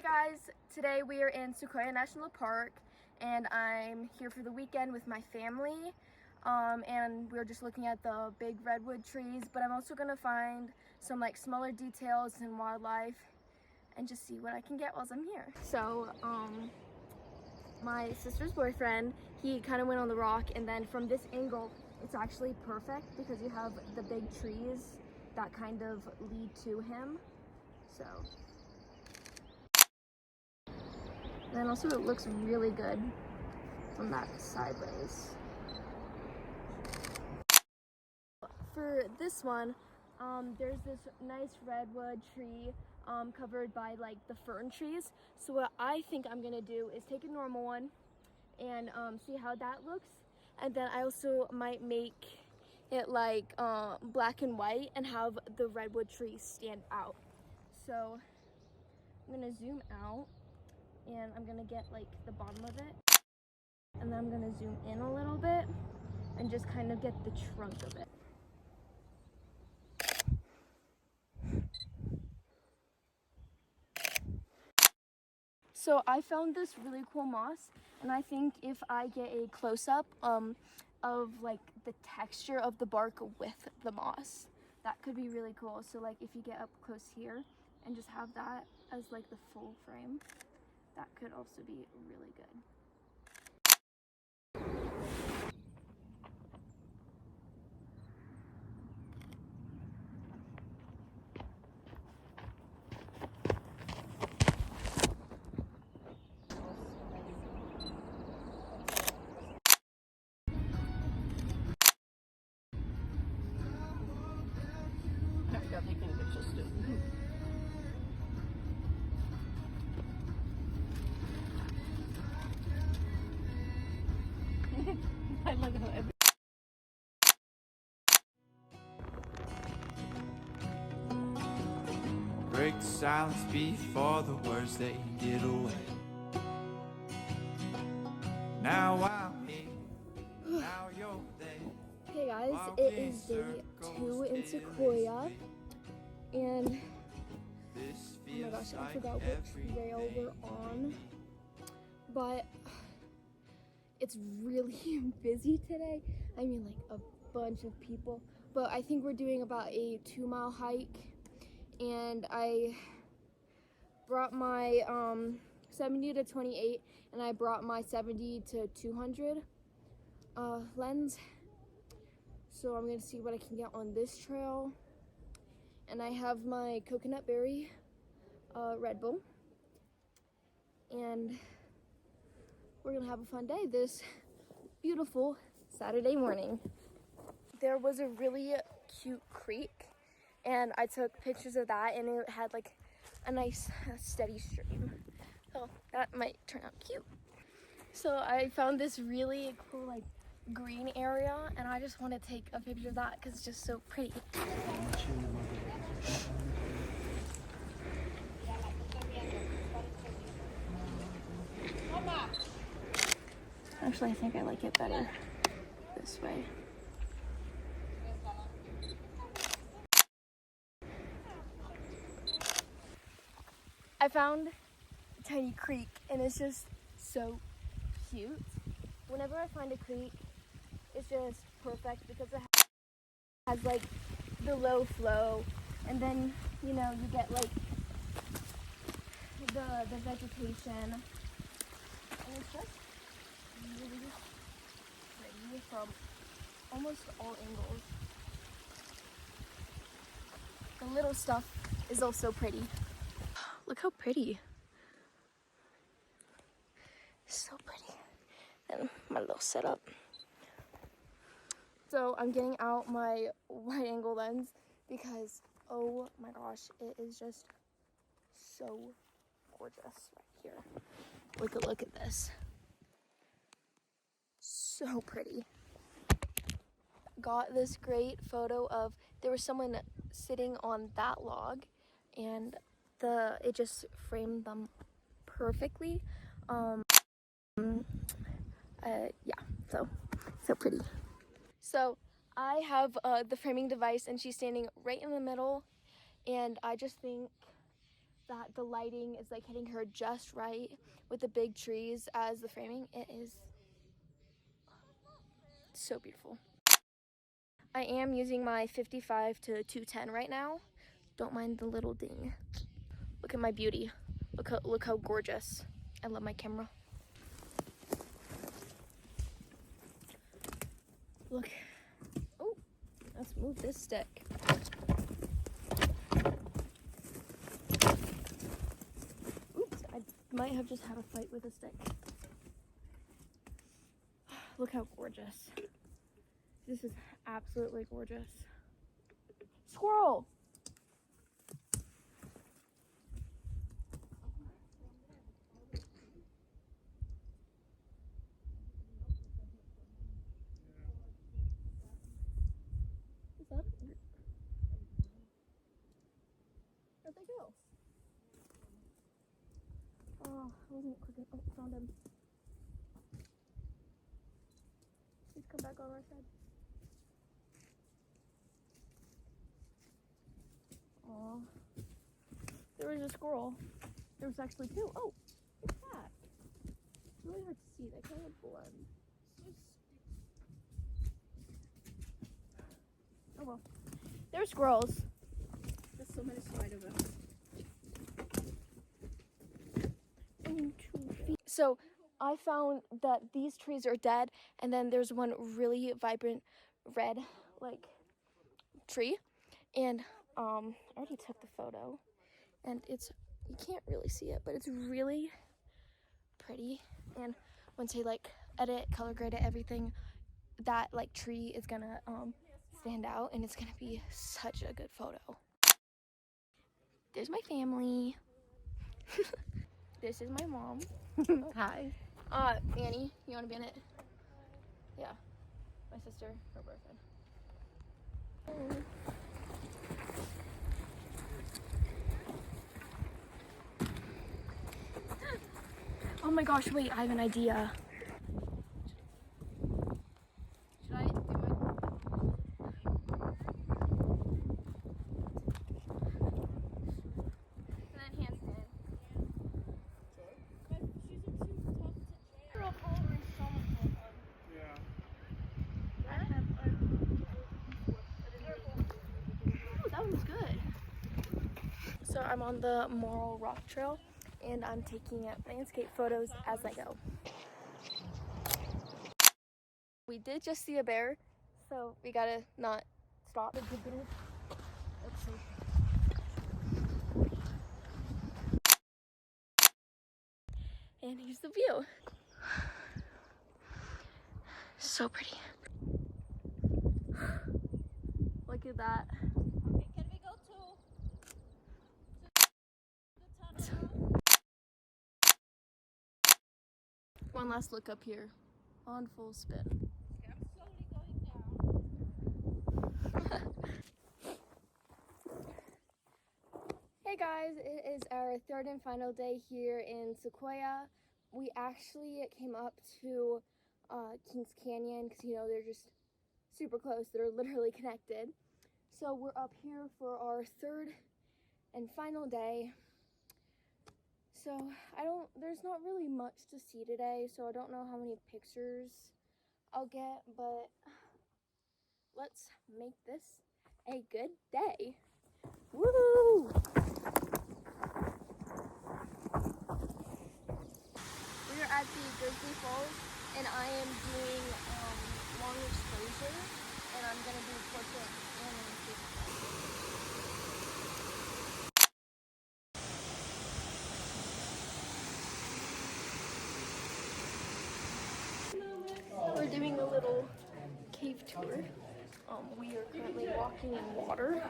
guys, today we are in Sequoia National Park and I'm here for the weekend with my family and we're just looking at the big redwood trees, but I'm also going to find some like smaller details and wildlife and just see what I can get while I'm here. So my sister's boyfriend, he kind of went on the rock, and then from this angle it's actually perfect because you have the big trees that kind of lead to him. So and then also it looks really good from that sideways. For this one, there's this nice redwood tree covered by like the fern trees. So what I think I'm gonna do is take a normal one and see how that looks. And then I also might make it like black and white and have the redwood trees stand out. So I'm gonna zoom out and I'm gonna get like the bottom of it, and then I'm gonna zoom in a little bit and just kind of get the trunk of it. So I found this really cool moss, and I think if I get a close-up of like the texture of the bark with the moss, that could be really cool. So like if you get up close here and just have that as like the full frame, that could also be really good. Break the silence before the words they get away. Now I'm here, now you're there. Hey guys, it is day 2 in Sequoia, and oh my gosh, I forgot which trail we're on, but it's really busy today. I mean like a bunch of people, but I think we're doing about a 2-mile hike, and I brought my 70 to 28 and I brought my 70 to 200 lens. So I'm gonna see what I can get on this trail. And I have my coconut berry Red Bull. And we're gonna have a fun day this beautiful Saturday morning. There was a really cute creek and I took pictures of that, and it had like a nice steady stream. So that might turn out cute. So I found this really cool like green area, and I just want to take a picture of that because it's just so pretty. Actually, I think I like it better this way. I found a tiny creek and it's just so cute. Whenever I find a creek, it's just perfect because it has like the low flow, and then you know you get like the vegetation, and it's just really pretty from almost all angles. The little stuff is also pretty. Look how pretty. So pretty. And my little setup. So I'm getting out my wide angle lens because oh my gosh, it is just so gorgeous right here. Look at this. So pretty. Got this great photo of, there was someone sitting on that log and it just framed them perfectly. Yeah, so pretty. So I have the framing device and she's standing right in the middle, and I just think that the lighting is like hitting her just right with the big trees as the framing. It is so beautiful. I am using my 55 to 210 right now. Don't mind the little ding. Look at my beauty. Look how gorgeous. I love my camera. Look. Oh, let's move this stick. Oops, I might have just had a fight with a stick. Look how gorgeous. This is absolutely gorgeous. Squirrel! Is that? Where'd they go? Oh, I wasn't quick enough. Oh, found him. Please come back on our side. Aw. There was a squirrel. There was actually two. Oh, it's that. It's really hard to see. They kind of blend. Oh well. There's squirrels. There's so many spider webs. So I found that these trees are dead, and then there's one really vibrant red like tree, and I already took the photo, and it's, you can't really see it, but it's really pretty. And once I like edit, color grade it, everything, that like tree is gonna stand out, and it's gonna be such a good photo. There's my family. This is my mom. Hi. Annie, you wanna be in it? Yeah, my sister, her boyfriend. Oh my gosh, wait, I have an idea. Should I do it? And then handstand. Oh, that one's good. So I'm on the Moral Rock Trail, and I'm taking landscape photos as I go. We did just see a bear, so we gotta not stop. And here's the view. So pretty. Look at that. Okay, can we go to the tunnel? One last look up here on full spin. Okay, I'm slowly going down. Hey guys, it is our third and final day here in Sequoia. We actually came up to Kings Canyon because, you know, they're just super close. They're literally connected. So we're up here for our third and final day. So there's not really much to see today, so I don't know how many pictures I'll get, but let's make this a good day. Woo! We are at the Grizzly Falls, and I am doing long exposure, and I'm gonna do portrait and landscape. We're doing a little cave tour. We are currently walking in water.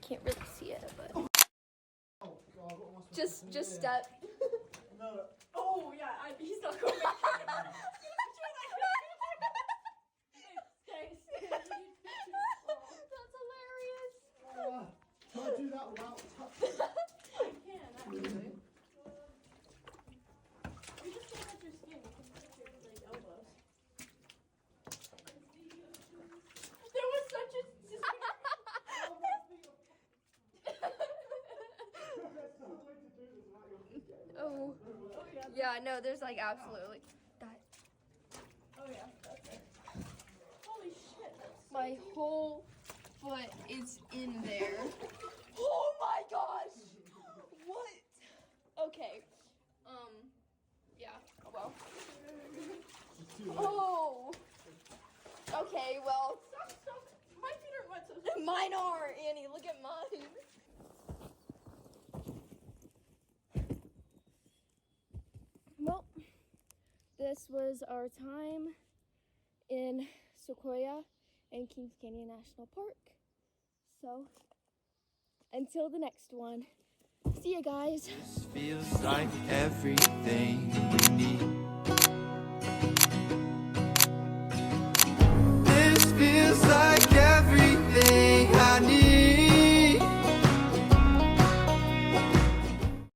Can't really see it, but just step. Oh yeah, he's not going back. That's hilarious. Can't do that without touching. I can actually. You just can't touch your skin. You can touch your like elbows. There was such a. That's not the way to do no. Yeah, no, there's like absolutely that. Oh yeah, that's it. Holy shit, that's so My deep. whole foot is in there. Oh my gosh! What? Okay. Yeah. Oh well. Oh. Okay. Well, Stop. My feet are wet, so mine are, Annie. Look at mine. Well, this was our time in Sequoia and Kings Canyon National Park. So, until the next one, see ya, guys. This feels like everything we need.